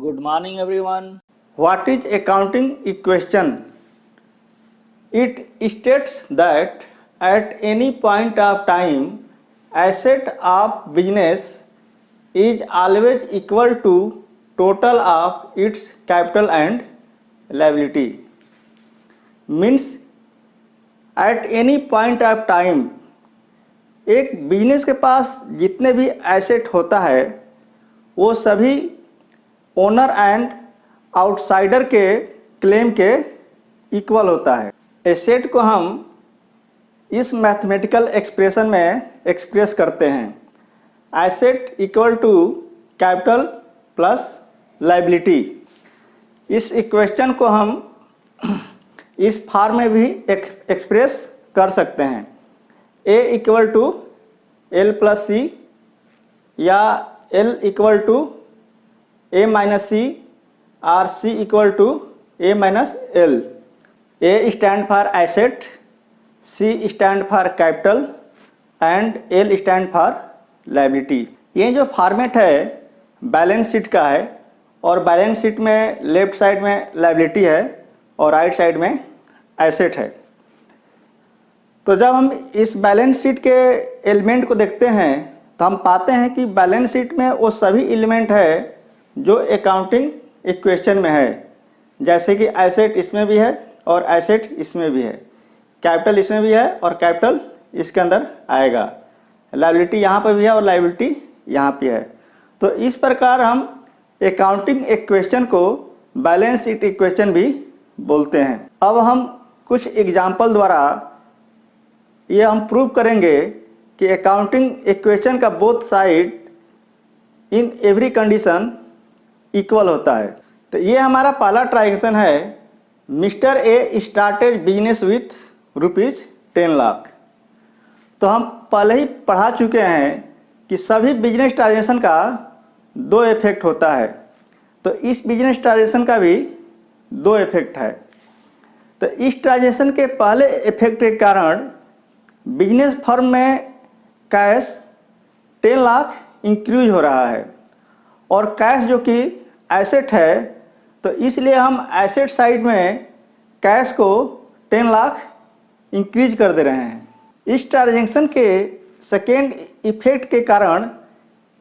Good morning, everyone. What is accounting equation? It states that at any point of time, asset of business is always equal to total of its capital and liability. Means at any point of time, एक business के पास जितने भी asset होता है वो सभी owner and outsider के claim के इक्वल होता है। एसेट को हम इस मैथमेटिकल एक्सप्रेशन में एक्सप्रेस करते हैं, asset equal to capital plus liability. इस इक्वेशन को हम इस फॉर्म में भी एक्सप्रेस कर सकते हैं, A equal to L plus C या L equal to A minus C और C equal to A minus L. A stand for asset, C stand for capital and L stand for liability. ये जो format है balance sheet का है और balance sheet में left side में liability है और राइट साइड में एसेट है। तो जब हम इस बैलेंस शीट के एलिमेंट को देखते हैं तो हम पाते हैं कि बैलेंस शीट में वो सभी एलिमेंट है जो अकाउंटिंग इक्वेशन में है, जैसे कि एसेट इसमें भी है और एसेट इसमें भी है, कैपिटल इसमें भी है और कैपिटल इसके अंदर आएगा, लायबिलिटी यहाँ पर भी है और लायबिलिटी यहाँ पे है। तो इस प्रकार हम अकाउंटिंग इक्वेशन को बैलेंस शीट इक्वेशन भी बोलते हैं। अब हम कुछ एग्जाम्पल द्वारा ये हम प्रूव करेंगे कि अकाउंटिंग इक्वेशन का both side in every condition equal होता है। तो ये हमारा पहला ट्रांजैक्शन है, mister A started business with ₹10 lakh. तो हम पहले ही पढ़ा चुके हैं कि सभी बिजनेस ट्रांजैक्शन का दो इफेक्ट होता है, तो इस बिजनेस ट्रांजैक्शन का भी दो इफेक्ट है। तो इस ट्रांजैक्शन के पहले इफेक्ट के कारण बिजनेस फर्म में कैश 10 लाख इंक्रीज हो रहा है और कैश जो कि एसेट है, तो इसलिए हम एसेट साइड में कैश को 10 लाख इंक्रीज कर दे रहे हैं। इस ट्रांजैक्शन के सेकेंड इफेक्ट के कारण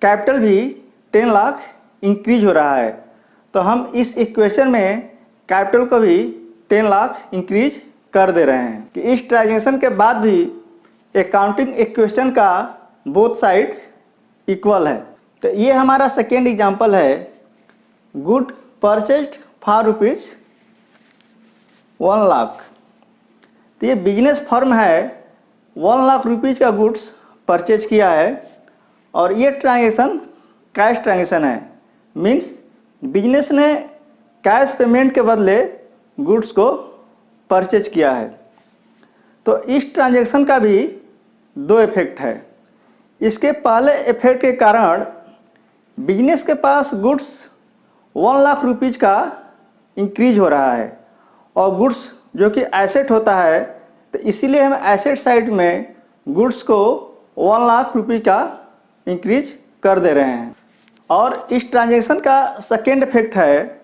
कैपिटल भी 10 लाख इंक्रीज हो रहा है, तो हम इस इक्वेशन में कैपिटल को भी 10 लाख इंक्रीज कर दे रहे हैं कि इस ट्रांजैक्शन के बाद भी अकाउंटिंग इक्वेशन का बोथ साइड इक्वल है। तो ये हमारा सेकेंड एग्जांपल है, गुड परचेज्ड फॉर ₹1 लाख। तो ये बिजनेस फर्म है, 1 लाख रुपीज़ का गुड्स परचेज किया है और ये ट्रांजैक्शन कैश ट्रांजैक्शन है। मीन्स बिजनेस ने कैश पेमेंट के बदले गुड्स को परचेज किया है। तो इस ट्रांजैक्शन का भी दो इफेक्ट है। इसके पहले इफेक्ट के कारण बिजनेस के पास गुड्स 1 लाख रुपीज़ का इंक्रीज हो रहा है और गुड्स जो कि एसेट होता है, तो इसीलिए हम एसेट साइड में गुड्स को 1 लाख रुपये का इंक्रीज कर दे रहे हैं। और इस ट्रांजैक्शन का सेकेंड इफेक्ट है,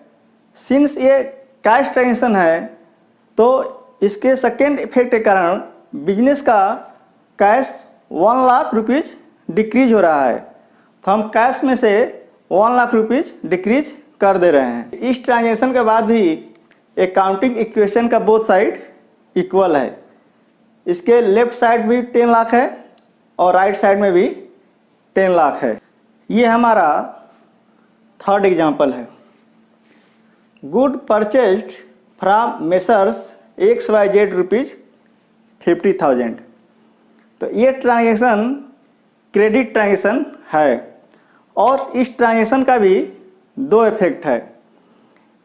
सिंस ये कैश ट्रांजैक्शन है तो इसके सेकेंड इफेक्ट के कारण बिजनेस का कैश 1 लाख रुपीज़ डिक्रीज हो रहा है, तो हम कैश में से 1 लाख रुपीज़ डिक्रीज कर दे रहे हैं। इस ट्रांजैक्शन के बाद भी अकाउंटिंग इक्वेशन का बोथ साइड इक्वल है। इसके लेफ्ट साइड भी 10 लाख है और राइट साइड में भी 10 लाख है। ये हमारा थर्ड एग्जाम्पल है, good purchased from messrs XYZ ₹50,000। तो ये ट्रांजैक्शन क्रेडिट ट्रांजैक्शन है और इस ट्रांजैक्शन का भी दो इफेक्ट है।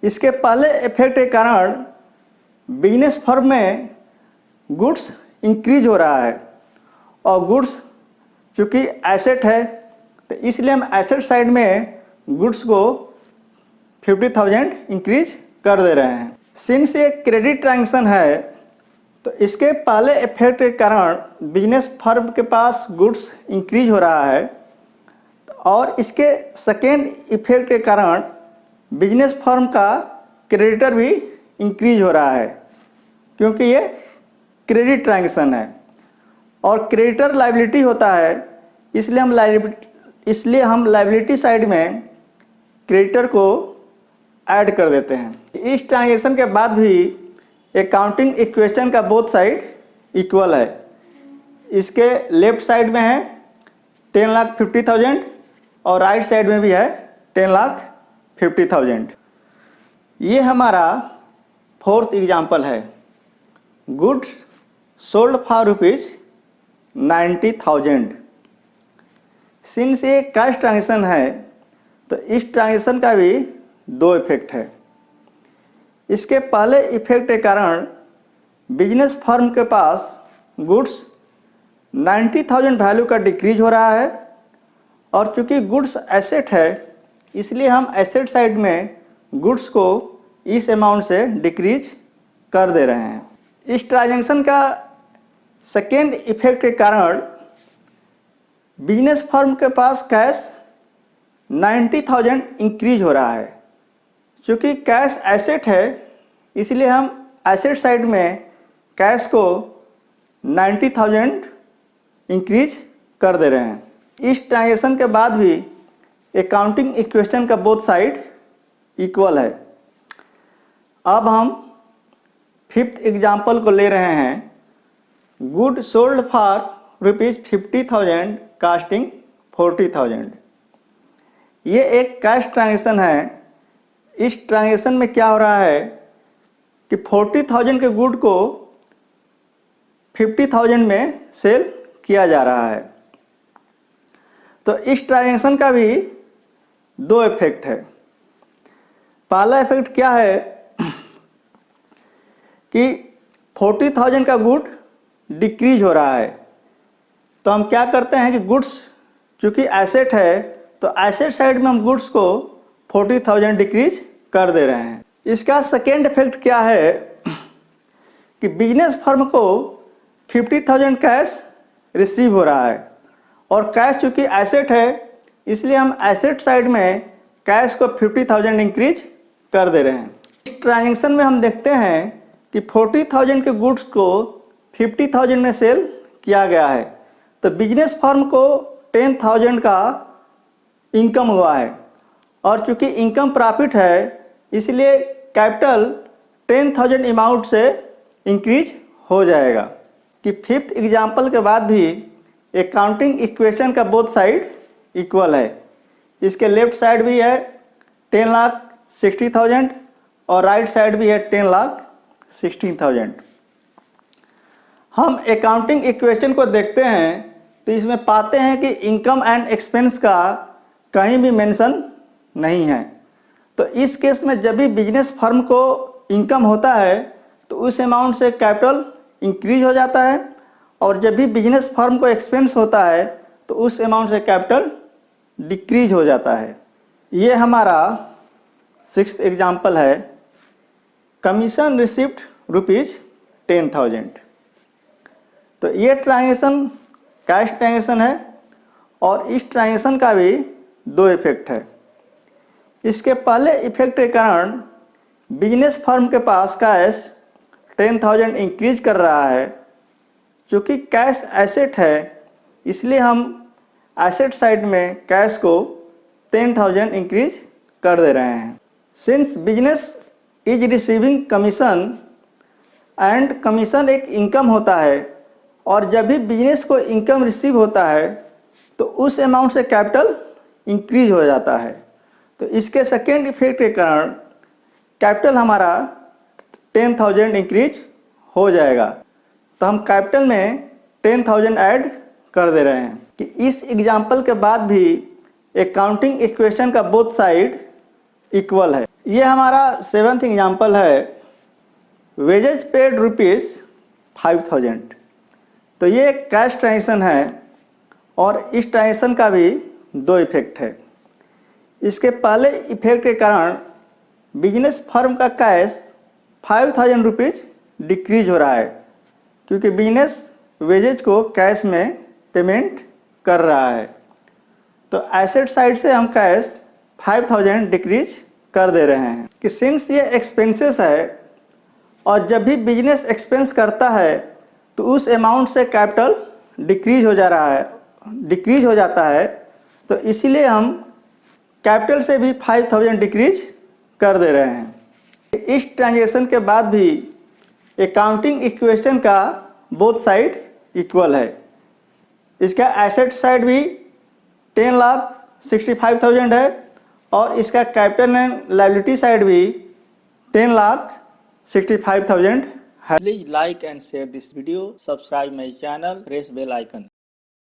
इसके पहले इफेक्ट के कारण बिजनेस फर्म में गुड्स इंक्रीज हो रहा है और गुड्स चूँकि एसेट है, तो इसलिए हम एसेट साइड में गुड्स को 50,000 इंक्रीज कर दे रहे हैं। सिंस ये क्रेडिट ट्रांजैक्शन है तो इसके पहले इफेक्ट के कारण बिजनेस फर्म के पास गुड्स इंक्रीज हो रहा है और इसके सेकेंड इफेक्ट के कारण बिजनेस फर्म का क्रेडिटर भी इंक्रीज हो रहा है क्योंकि ये क्रेडिट ट्रांजैक्शन है और क्रेडिटर लायबिलिटी होता है, इसलिए हम लायबिलिटी साइड में क्रेडिटर को ऐड कर देते हैं। इस ट्रांजैक्शन के बाद भी अकाउंटिंग इक्वेशन का बोथ साइड इक्वल है। इसके लेफ्ट साइड में है 10,50,000 और राइट साइड में भी है 10,50,000। ये हमारा फोर्थ एग्जाम्पल है। Goods sold for ₹90,000। सिंस ये कैश ट्रांजैक्शन है तो इस ट्रांजैक्शन का भी दो इफेक्ट है। इसके पहले इफेक्ट के कारण बिजनेस फर्म के पास गुड्स 90,000 वैल्यू का डिक्रीज हो रहा है और चूंकि गुड्स एसेट है इसलिए हम एसेट साइड में गुड्स को इस अमाउंट से डिक्रीज कर दे रहे हैं। इस ट्रांजैक्शन का सेकेंड इफेक्ट के कारण बिजनेस फर्म के पास कैश 90,000 इंक्रीज हो रहा है। चूँकि कैश एसेट है इसलिए हम एसेट साइड में कैश को 90,000 इंक्रीज कर दे रहे हैं। इस ट्रांजैक्शन के बाद भी अकाउंटिंग इक्वेशन का बोथ साइड इक्वल है। अब हम फिफ्थ एग्जाम्पल को ले रहे हैं। Good sold for ₹50,000 casting 40,000। ये एक कैश ट्रांजैक्शन है। इस ट्रांजैक्शन में क्या हो रहा है कि 40,000 के गुड को 50,000 में सेल किया जा रहा है। तो इस ट्रांजैक्शन का भी दो इफेक्ट है। पहला इफेक्ट क्या है कि 40,000 का गुड डिक्रीज हो रहा है। तो हम क्या करते हैं कि गुड्स चूँकि एसेट है तो एसेट साइड में हम गुड्स को 40,000 डिक्रीज कर दे रहे हैं। इसका सेकेंड इफेक्ट क्या है कि बिजनेस फर्म को 50,000 कैश रिसीव हो रहा है और कैश चूँकि एसेट है इसलिए हम एसेट साइड में कैश को 50,000 इंक्रीज कर दे रहे हैं। इस ट्रांजैक्शन में हम देखते हैं कि 40,000 के गुड्स को 50,000 में सेल किया गया है। तो बिजनेस फर्म को 10,000 का इनकम हुआ है और चूँकि इनकम प्रॉफिट है इसलिए कैपिटल 10,000 अमाउंट से इंक्रीज हो जाएगा। कि फिफ्थ एग्जाम्पल के बाद भी अकाउंटिंग इक्वेशन का बोथ साइड इक्वल है। इसके लेफ्ट साइड भी है 10,60,000 और राइट साइड भी है 10,16,000। हम अकाउंटिंग इक्वेशन को देखते हैं तो इसमें पाते हैं कि इनकम एंड एक्सपेंस का कहीं भी मेंशन नहीं है। तो इस केस में जब भी बिजनेस फर्म को इनकम होता है तो उस अमाउंट से कैपिटल इंक्रीज हो जाता है और जब भी बिजनेस फर्म को एक्सपेंस होता है तो उस अमाउंट से कैपिटल डिक्रीज हो जाता है। ये हमारा सिक्स्थ एग्जाम्पल है। Commission receipt ₹10,000। तो ये ट्रांजैक्शन कैश ट्रांजैक्शन है और इस ट्रांजैक्शन का भी दो इफेक्ट है। इसके पहले इफेक्ट के कारण बिजनेस फर्म के पास कैश 10,000 इंक्रीज कर रहा है। चूँकि कैश एसेट है इसलिए हम एसेट साइड में कैश को 10,000 इंक्रीज कर दे रहे हैं। Since business is receiving commission and commission एक इनकम होता है और जब भी बिजनेस को इनकम रिसीव होता है तो उस अमाउंट से कैपिटल इंक्रीज हो जाता है। तो इसके सेकेंड इफेक्ट के कारण कैपिटल हमारा 10,000 इंक्रीज हो जाएगा। तो हम कैपिटल में 10,000 ऐड कर दे रहे हैं। कि इस एग्जाम्पल के बाद भी अकाउंटिंग इक्वेशन का बोथ साइड इक्वल है। ये हमारा सेवन्थ एग्जाम्पल है। Wages paid ₹5,000। तो ये एक कैश ट्रांजैक्शन है और इस ट्रांजैक्शन का भी दो इफेक्ट है। इसके पहले इफेक्ट के कारण बिजनेस फर्म का कैश ₹5,000 डिक्रीज हो रहा है क्योंकि बिजनेस वेजेज को कैश में पेमेंट कर रहा है। तो एसेट साइड से हम कैश 5,000 डिक्रीज कर दे रहे हैं कि सिंस ये एक्सपेंसेस है और जब भी बिजनेस एक्सपेंस करता है तो उस अमाउंट से कैपिटल डिक्रीज हो जाता है, तो इसीलिए हम कैपिटल से भी 5000 डिक्रीज कर दे रहे हैं। इस ट्रांजेक्शन के बाद भी अकाउंटिंग इक्वेशन का बोथ साइड इक्वल है। इसका एसेट साइड भी 10,65,000 है और इसका कैपिटल एंड लायबिलिटी साइड भी 10,65,000 है। Please like and share this video, subscribe my channel, press bell icon.